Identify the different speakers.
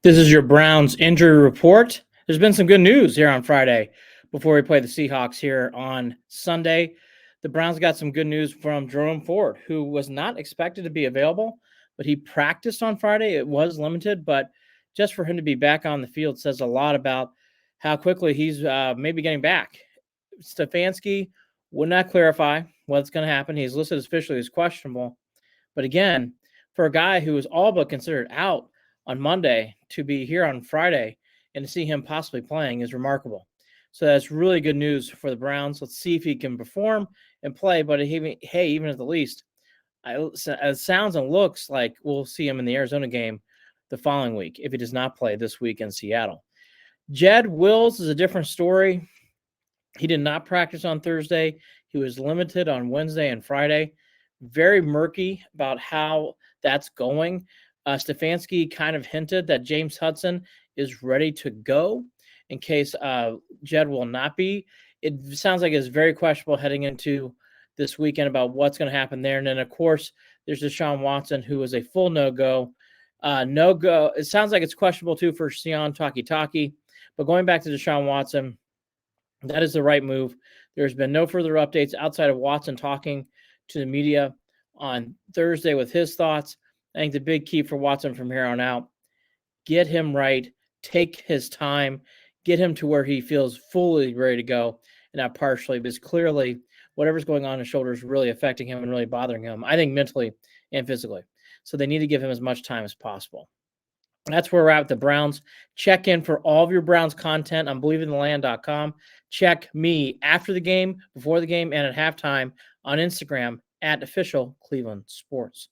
Speaker 1: This is your Browns injury report. There's been some good news here on Friday before we play the Seahawks here on Sunday. The Browns got some good news from Jerome Ford, who was not expected to be available, but he practiced on Friday. It was limited, but just for him to be back on the field says a lot about how quickly he's maybe getting back. Stefanski would not clarify what's going to happen. He's listed officially as questionable. But again, for a guy who was all but considered out on Monday to be here on Friday and to see him possibly playing is remarkable. So that's really good news for the Browns. Let's see if he can perform and play. But hey, even at the least, it sounds and looks like we'll see him in the Arizona game the following week if he does not play this week in Seattle. Jed Wills is a different story. He did not practice on Thursday. He was limited on Wednesday and Friday. Very murky about how that's going. Stefanski kind of hinted that James Hudson is ready to go in case Jed will not be. It sounds like it's very questionable heading into this weekend about what's going to happen there. And then, of course, there's Deshaun Watson, who is a full no-go. No-go. It sounds like it's questionable, too, for Sione Takitaki. But going back to Deshaun Watson, that is the right move. There's been no further updates outside of Watson talking to the media on Thursday with his thoughts. I think the big key for Watson from here on out, get him right, take his time, get him to where he feels fully ready to go, and not partially, because clearly whatever's going on in his shoulder is really affecting him and really bothering him, I think mentally and physically. So they need to give him as much time as possible. That's where we're at with the Browns. Check in for all of your Browns content on BelieveInTheLand.com. Check me after the game, before the game, and at halftime on Instagram @officialClevelandSports.